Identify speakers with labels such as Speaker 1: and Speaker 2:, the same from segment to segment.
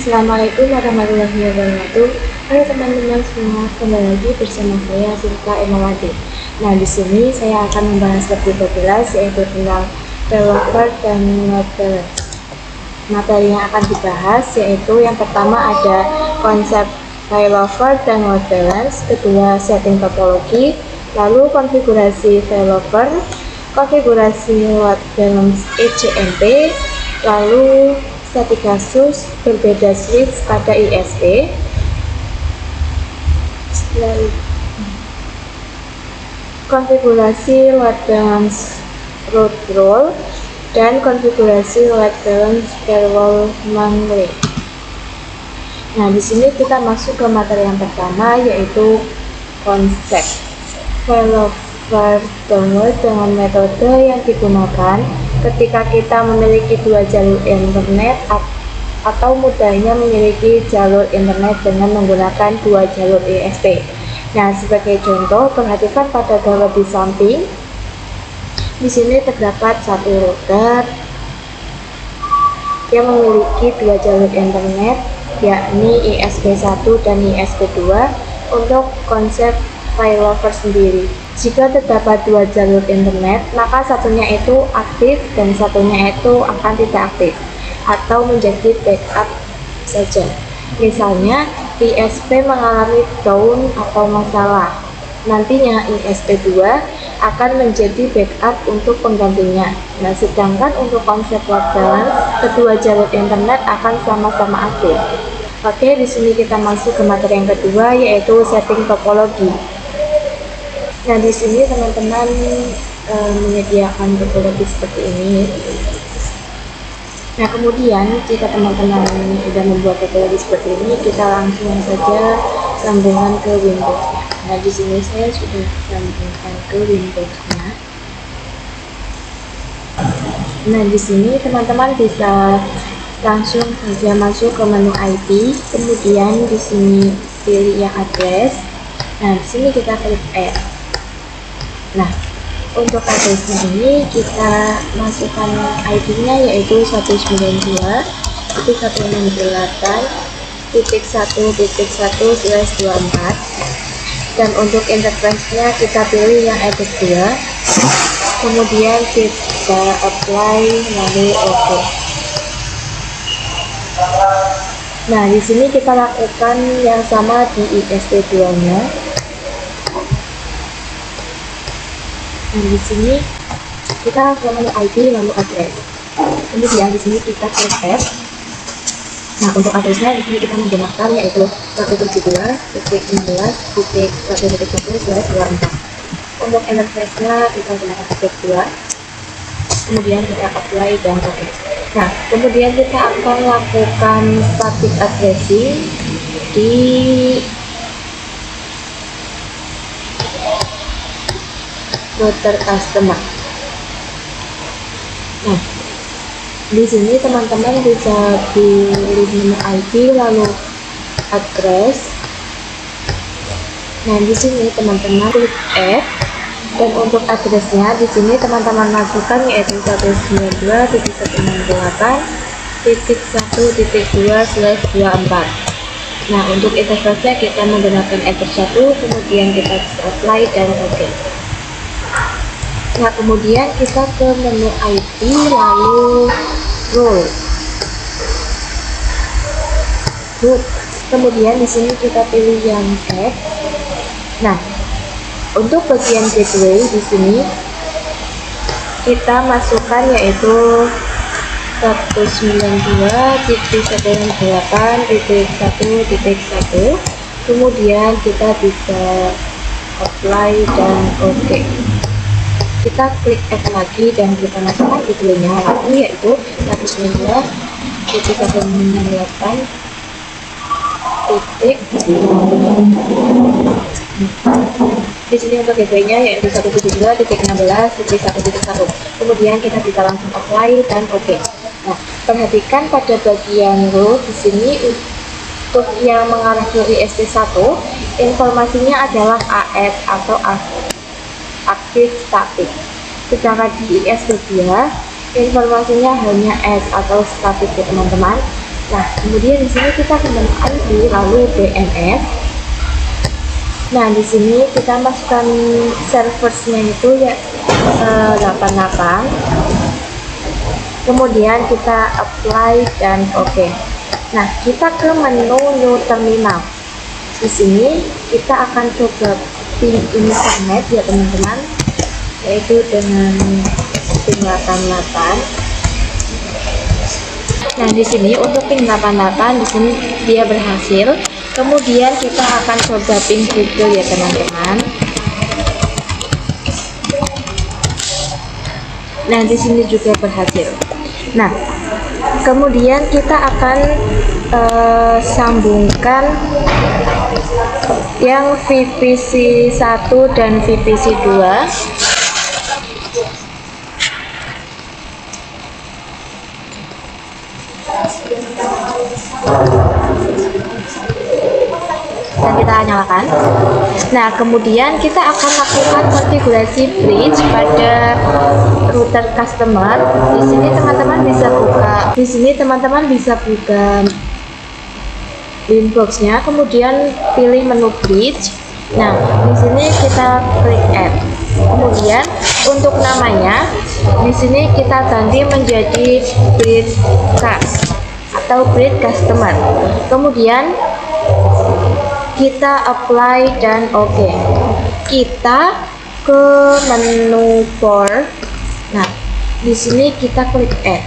Speaker 1: Assalamualaikum warahmatullahi wabarakatuh. Hai teman-teman semua, kembali lagi bersama saya Sinta Emawati. Nah, di sini saya akan membahas lebih detail yaitu tentang developer dan model. Materi yang akan dibahas yaitu yang pertama ada konsep failover dan load balance, kedua setting topologi, lalu konfigurasi failover, konfigurasi load balance ECMP, lalu static kasus berbeda switch pada ISP, konfigurasi load balance root rule, dan konfigurasi load balance firewall monthly. Nah, di sini kita masuk ke materi yang pertama yaitu konsep failover download dengan metode yang digunakan ketika kita memiliki dua jalur internet atau mudahnya memiliki jalur internet dengan menggunakan dua jalur ISP. Nah, sebagai contoh, perhatikan pada gambar di samping. Di sini terdapat satu router yang memiliki dua jalur internet, yakni ISP1 dan ISP2 untuk konsep failover sendiri. Jika terdapat dua jalur internet, maka satunya itu aktif dan satunya itu akan tidak aktif atau menjadi backup saja. Misalnya, ISP mengalami down atau masalah. Nantinya ISP2 akan menjadi backup untuk penggantinya. Nah, sedangkan untuk konsep load balance, kedua jalur internet akan sama-sama aktif. Oke, di sini kita masuk ke materi yang kedua yaitu setting topologi. Nah, di sini teman-teman menyediakan topologi seperti ini. Nah, kemudian jika teman-teman sudah membuat topologi seperti ini, kita langsung saja sambungkan ke Windows-nya. Nah, di sini saya sudah sambungkan ke Windows-nya. Nah, di sini teman-teman bisa langsung saja masuk ke menu IP, kemudian di sini pilih yang address. Nah, di sini kita klik add. Nah, untuk addressnya ini kita masukkan ID-nya yaitu 192.168.1.1/24, dan untuk interface-nya kita pilih yang address 2, kemudian kita apply lalu OK. Nah, di sini kita lakukan yang sama di ISP2-nya. Nah, di sini kita ke menu ID lalu address. Kemudian di sini kita klik add. Nah, untuk addressnya di sini kita menggunakan yaitu 172.16.1.1/24. Untuk interface-nya kita gunakan address 2. Kemudian kita apply dan OK. Nah, kemudian kita akan lakukan static addressing di router customer. Nah, di sini teman-teman bisa pilih menu IP lalu address. Nah, di sini teman-teman klik add, dan untuk addressnya di sini teman-teman masukkan yaitu 192.168.1.2/24. Nah, untuk interface-nya kita menggunakan address 1, kemudian kita apply dan OK. Nah, kemudian kita ke menu IP lalu root. Kemudian di sini kita pilih yang add. Nah, untuk bagian gateway di sini kita masukkan yaitu 192.168.1.1. Kemudian kita bisa apply dan OK. Kita klik add lagi dan kita masukkan gateway-nya lagi yaitu 192.168. Di sini untuk gateway-nya yaitu 172.16.1.1. Kemudian kita bisa langsung apply dan OK. Nah, perhatikan pada bagian root di sini untuk yang mengarah ke ISP1, informasinya adalah AS atau aktif statik. Sedangkan di ISP2 informasinya hanya S atau statik ya teman-teman. Nah, kemudian di sini kita kembali ID lalu DNS. Nah, di sini kita masukkan serversnya itu ya 88. Kemudian kita apply dan oke. Nah, kita ke menu new terminal. Di sini kita akan coba pin internet ya teman-teman, yaitu dengan pin 88. Nah, di sini untuk pin 88 di sini dia berhasil. Kemudian kita akan coba pin Google ya teman-teman. Nah, di sini juga berhasil. Nah, kemudian kita akan sambungkan yang VPC 1 dan VPC 2. Dan kita nyalakan. Nah, kemudian kita akan lakukan konfigurasi bridge pada router customer. Di sini teman-teman bisa buka inboxnya, kemudian pilih menu bridge. Nah, di sini kita klik add. Kemudian untuk namanya di sini kita ganti menjadi bridge atau bridge customer. Kemudian kita apply dan oke. Kita ke menu port. Nah, di sini kita klik add.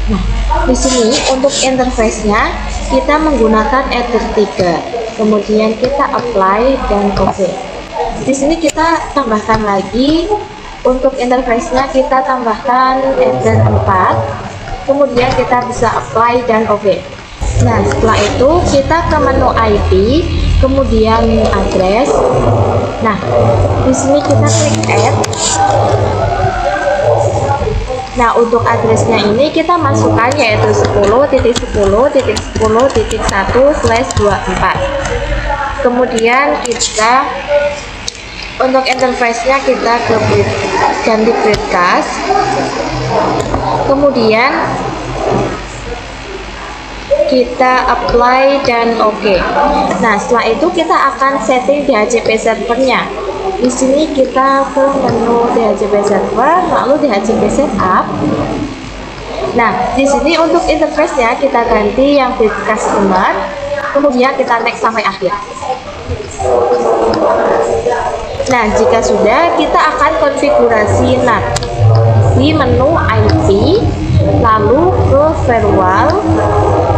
Speaker 1: Nah, di sini untuk interface-nya kita menggunakan Ether 3. Kemudian kita apply dan oke. Di sini kita tambahkan lagi untuk interface-nya, kita tambahkan Ether 4. Kemudian kita bisa apply dan oke. Nah, setelah itu kita ke menu IP, kemudian address. Nah, di sini kita klik add. Nah, untuk addressnya ini kita masukkan yaitu 10.10.10.1/24. Kemudian kita untuk interface-nya kita ganti broadcast. Kemudian kita apply dan oke. Nah, setelah itu kita akan setting DHCP servernya. Di sini kita ke menu DHCP server, lalu DHCP setup. Nah, di sini untuk interface-nya kita ganti yang bridge customer, kemudian kita next sampai akhir. Nah, jika sudah, kita akan konfigurasi NAT di menu IP, lalu ke firewall,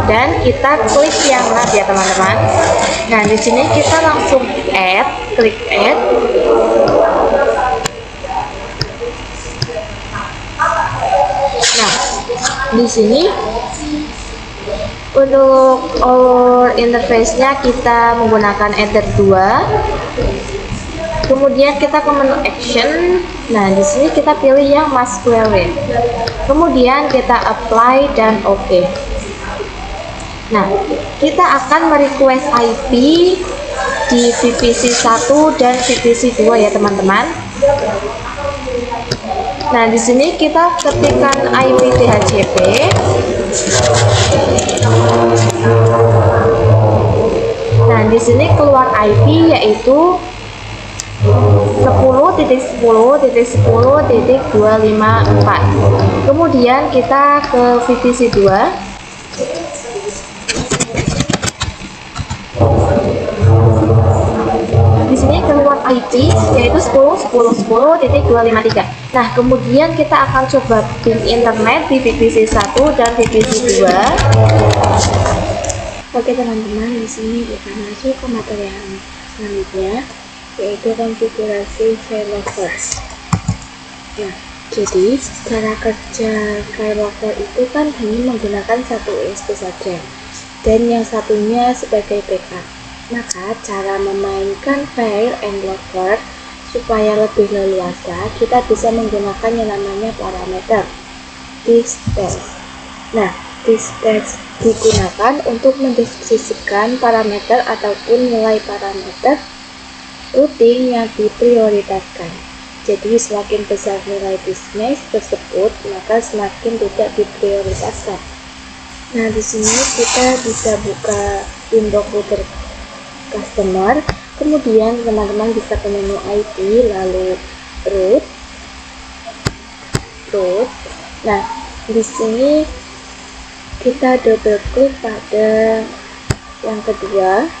Speaker 1: dan kita klik yang NAT ya teman-teman. Nah, di sini kita langsung klik add. Nah, di sini untuk interface-nya kita menggunakan Ether 2. Kemudian kita ke menu action. Nah, di sini kita pilih yang MySQL. Kemudian kita apply dan oke. Nah, kita akan merequest IP di VPC 1 dan VPC 2 ya teman-teman. Nah, di sini kita ketikkan IP DHCP. Nah, di sini keluar IP yaitu 10.10.10.254. Kemudian kita ke VPC 2. Di sini keluar IP yaitu 10.10.10.253. Nah, kemudian kita akan coba pin internet di VPC 1 dan VPC 2. Oke teman-teman, di sini kita masuk ke materi yang selanjutnya, yaitu konfigurasi failover. Nah, jadi cara kerja failover itu kan hanya menggunakan satu USB saja, dan yang satunya sebagai backup. Maka cara memainkan file enlover supaya lebih leluasa, kita bisa menggunakan yang namanya parameter disk-test. Nah, disk-test digunakan untuk mendeskripsikan parameter ataupun nilai parameter routing yang diprioritaskan. Jadi semakin besar nilai disk mesh tersebut, maka semakin tidak diprioritaskan. Nah, di sini kita bisa buka window router customer, kemudian teman-teman bisa ke menu IP, lalu root. Nah, di sini kita double klik pada yang kedua.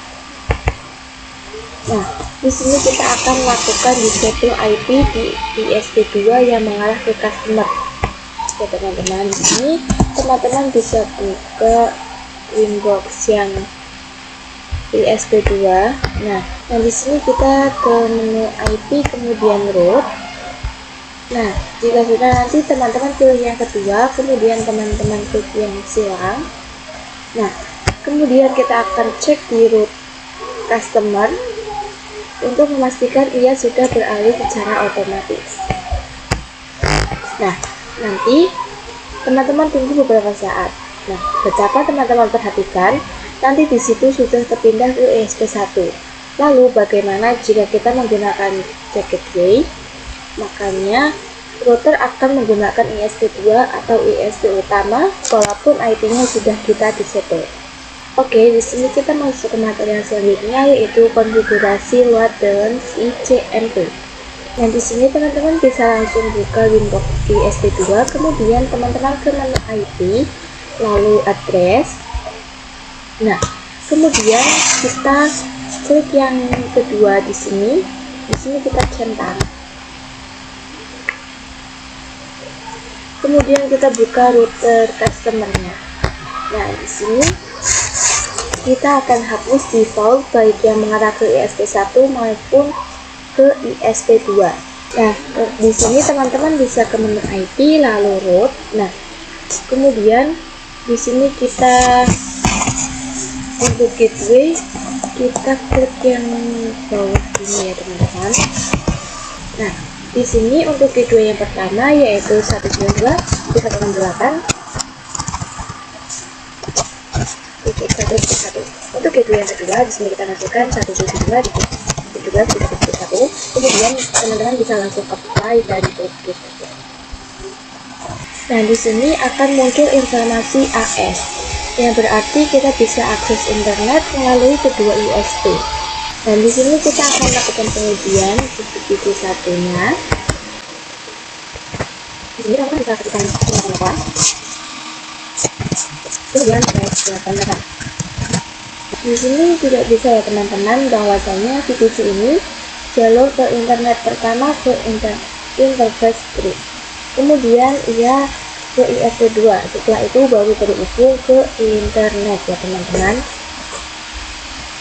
Speaker 1: Nah, di sini kita akan melakukan disable IP di ISP2 yang mengarah ke customer. Oke teman-teman, di sini teman-teman bisa buka Winbox yang ISP2. Nah, di sini kita ke menu IP kemudian root. Nah, jika sudah, nanti teman-teman pilih yang kedua, kemudian teman-teman klik yang silang. Nah, kemudian kita akan cek di root customer untuk memastikan ia sudah beralih secara otomatis. Nah, nanti teman-teman tunggu beberapa saat. Nah, betapa teman-teman perhatikan, nanti di situ sudah terpindah ke ISP1. Lalu bagaimana jika kita menggunakan jacket gateway? Makanya router akan menggunakan ISP2 atau ISP utama walaupun IP-nya sudah kita disable. Oke, di sini kita masuk ke materi yang selanjutnya, yaitu konfigurasi load balance ICMP. Nah, di sini teman-teman bisa langsung buka Winbox ISP2, kemudian teman-teman ke menu IP, lalu address. Nah, kemudian kita klik yang kedua di sini. Di sini kita centang. Kemudian kita buka router customernya. Nah, di sini kita akan hapus default baik yang mengarah ke ISP1 maupun ke ISP2. Nah, di sini teman-teman bisa ke menu IP lalu root. Nah, kemudian di sini kita untuk gateway kita klik yang bawah ini ya teman-teman. Nah, di sini untuk gateway yang pertama yaitu 192.168. Untuk gateway yang kedua di sini kita masukkan 172.17.1. Kemudian teman-teman bisa langsung apply dan klik. Nah, di sini akan muncul informasi AS, yang berarti kita bisa akses internet melalui kedua ISP. Dan di sini kita akan lakukan pengujian substitusi satunya. Di sini teman-teman bisa ketikkan teman-teman. Kemudian teman-teman. Di sini tidak bisa ya teman-teman, bahwasanya VPC ini jalur ke internet pertama ke interface strip. Kemudian ia ke ISP2. Setelah itu baru terhubung ke internet ya teman-teman.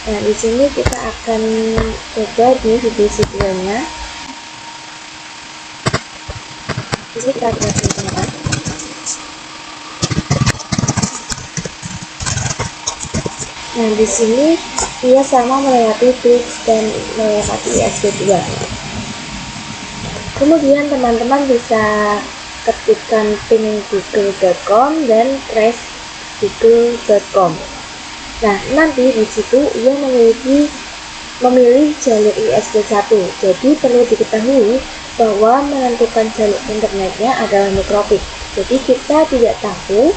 Speaker 1: Nah, di sini kita akan coba di video-nya. Di sini kita lihat teman-teman. Nah, di sini ia sama melewati Twitch dan melewati ISP2. Kemudian teman-teman bisa ketikkan ping google.com dan trace google.com. Nah, nanti di situ ia memilih jalur ISP1. Jadi perlu diketahui bahwa menentukan jalur internetnya adalah mikrobit. Jadi kita tidak tahu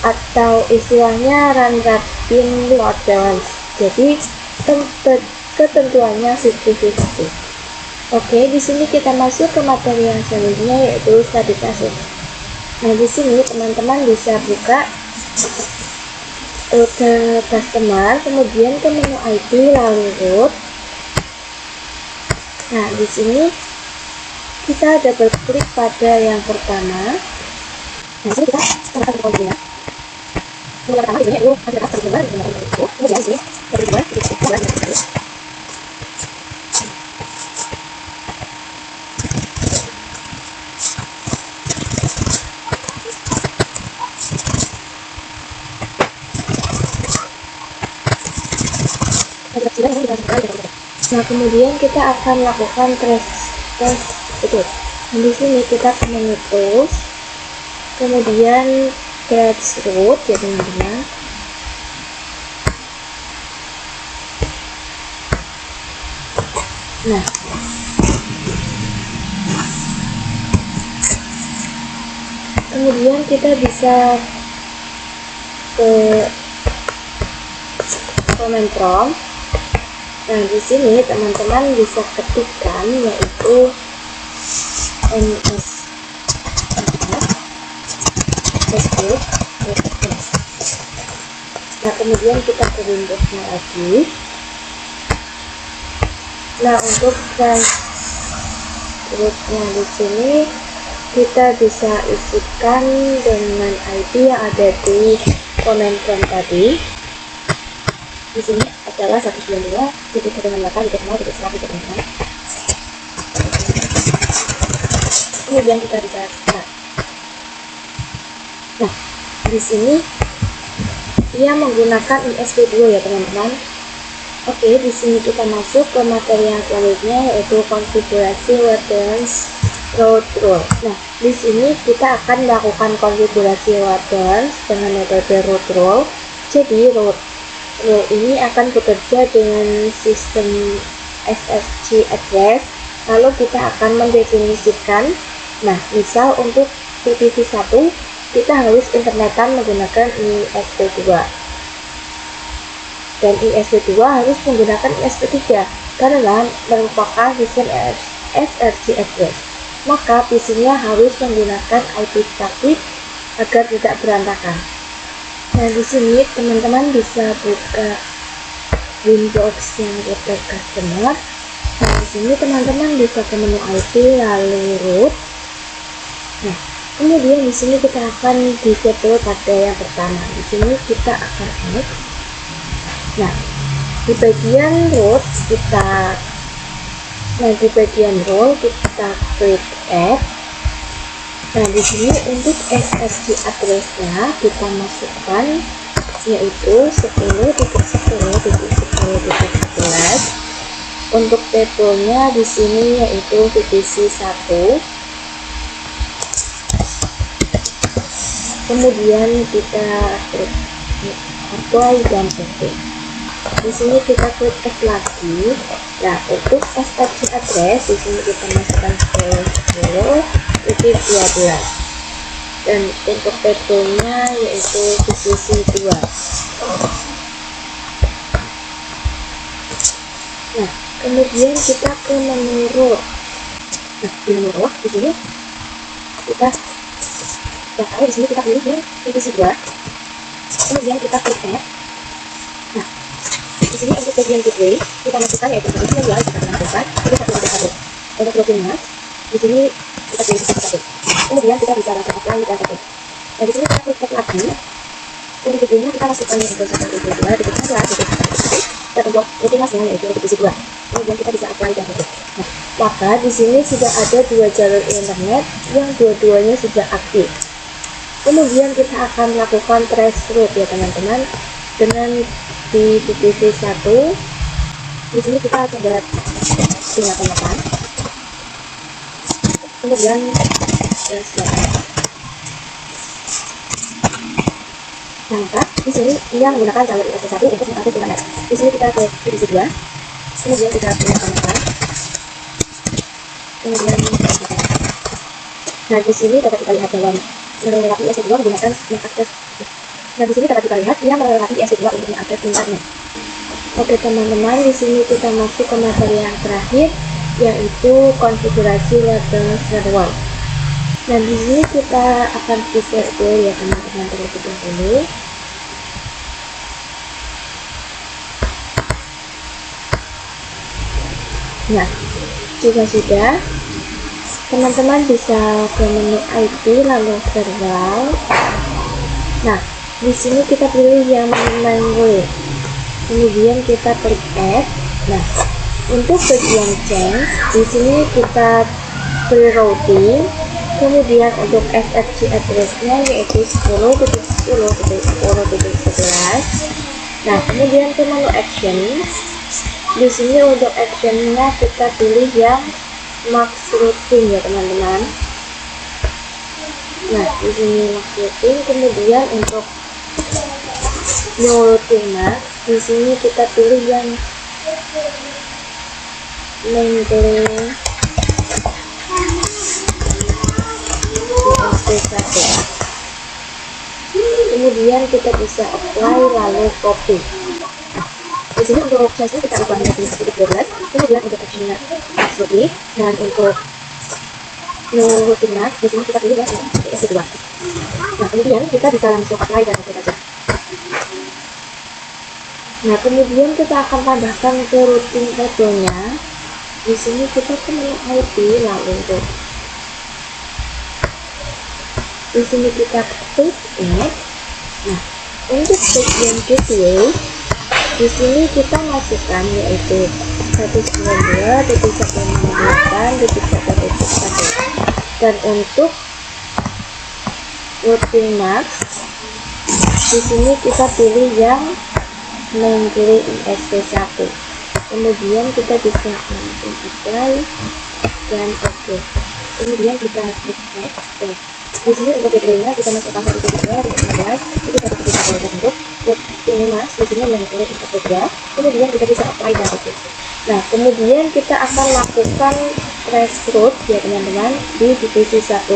Speaker 1: atau istilahnya run rapid load balance. Jadi ketentuannya 50-50. Oke, di sini kita masuk ke materi yang selanjutnya yaitu study kasus. Nah, di sini teman-teman bisa buka router customer, kemudian ke menu IP lalu root. Nah, di sini kita double klik pada yang pertama. Nah, di sini kita akan kemudian yang pertama ini yaitu adalah customer, kemudian di sini kedua Nah, kemudian kita akan lakukan tes itu. Di sini kita akan menu tools, kemudian trace root ya teman-teman. Nah, kemudian kita bisa ke command prompt. Nah, di sini teman-teman bisa ketikkan yaitu ns escape. Nah, kemudian kita ke Windows-nya lagi. Nah, untuk transcript-nya di sini kita bisa isikan dengan ID yang ada di command prompt tadi. Di sini adalah 192.168.100 ya teman-teman. Kemudian kita bisa start. Nah, di sini ia menggunakan ISP2 ya teman-teman. Oke, di sini kita masuk ke materi yang selanjutnya yaitu konfigurasi Wardens root rule. Nah, di sini kita akan melakukan konfigurasi Wardens dengan metode root rule. Jadi root rule ini akan bekerja dengan sistem SSH address. Lalu kita akan mendefinisikan. Nah, misal untuk IPv1 kita harus internetan menggunakan ISP2. Dan ISP2 harus menggunakan ISP3 karena merupakan sistem SRC address. Maka PC-nya harus menggunakan IP static agar tidak berantakan. Nah, di sini teman-teman bisa buka Windows yang untuk customer. Nah, di sini teman-teman bisa ke menu IP lalu root. Nah, kemudian di sini kita akan disable pada yang pertama. Di sini kita akan add. Nah, di bagian root kita klik add. Nah, di sini untuk SSH address-nya kita masukkan yaitu 10.10.10.11. Untuk table-nya di sini yaitu VPC1. Kemudian kita klik apply dan oke. Di sini kita klik F lagi. Nah, untuk SSH address di sini kita masukkan 10 12 dan untuk table-nya yaitu VPC2. Nah, kemudian kita ke menu root. Nah, di menu root di sini kita di sini kita pilih yang VPC2. Kemudian kita klik add. Nah, di sini untuk bagian gateway kita masukkan yaitu VPC2 kita masukkan itu 1.1. Untuk login-nya di sini kita pilih 1. Kemudian kita bisa langsung apply dan oke. Nah, di sini kita klik add lagi. Untuk gateway-nya kita masukkan yaitu 1.2 dan untuk login-nya yaitu VPC2. Kemudian kita bisa apply dan oke. Nah, maka di sini sudah ada 2 jalur internet yang dua-duanya sudah aktif. Kemudian kita akan melakukan trace route ya teman-teman dengan di IPv1. Di sini kita coba gunakan. Kemudian maka di sini ia menggunakan jalur IPv1 untuk mengakses internet. Di sini kita ke IPv2. Kemudian kita gunakan. Kemudian nah, di sini dapat kita lihat dalam melewati ISP2 menggunakan mengakses. Nah, di sini dapat kita lihat ia melewati ISP2 untuk mengakses internet. Oke teman-teman, di sini kita masuk ke materi yang terakhir yaitu konfigurasi Wardens firewall. Nah, di sini kita akan disable ya teman-teman terlebih dahulu. Nah, jika sudah, teman-teman bisa ke menu IP lalu firewall. Nah, di sini kita pilih yang manual. Kemudian kita klik add. Nah, untuk bagian change di sini kita pre-routing. Kemudian untuk SSH address-nya yaitu 10.10.10.11. Nah, kemudian ke menu action. Di sini untuk action-nya kita pilih yang max routing ya teman-teman. Nah, di sini max routing. Kemudian untuk no routing max, di sini kita pilih yang maintain ISP1. kemudian kita bisa apply lalu copy. Nah, di sini untuk size kita ubah menjadi 1:12, kemudian untuk actionnya absolutely, dan untuk rutinnya di sini kita pilih yang ISP2. Nah, kemudian kita bisa langsung apply dan oke saja. Nah, kemudian kita akan tambahkan ke routing tabelnya. Di sini kita ke menu ID, lalu untuk di sini kita klik add. Nah, untuk bagian gateway di sini kita masukkan yaitu 192.168.1.1. Dan untuk routing mask di sini kita pilih yang nameplate ISP1. Kemudian kita bisa langsung apply dan oke. Kemudian kita klik next. Di sini untuk gateway-nya kita masukkan 1.2.15 itu 1.2 untuk ini mas di sini nameplate ISP2. Kemudian kita bisa apply dan oke. Nah, kemudian kita akan lakukan traceroute ya teman-teman di divisi 1.88.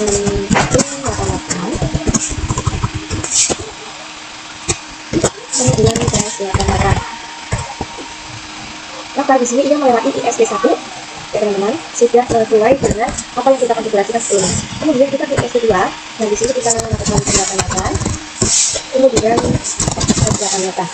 Speaker 1: Kemudian traceroute. Maka di sini ia melewati ISP1 ya teman-teman, sudah sesuai dengan apa yang kita konfigurasikan sebelumnya. Kemudian kita ke ISP2. Nah, di sini kita melakukan pendataan. Kemudian pendataan nyata.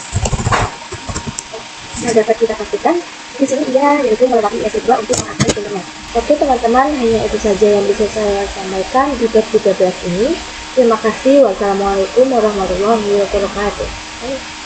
Speaker 1: Nah, dapat kita pastikan di sini ia yaitu melewati ISP2 untuk mengakses internet. Oke teman-teman, hanya itu saja yang bisa saya sampaikan di bab 13 ini. Terima kasih. Wassalamualaikum warahmatullahi wabarakatuh.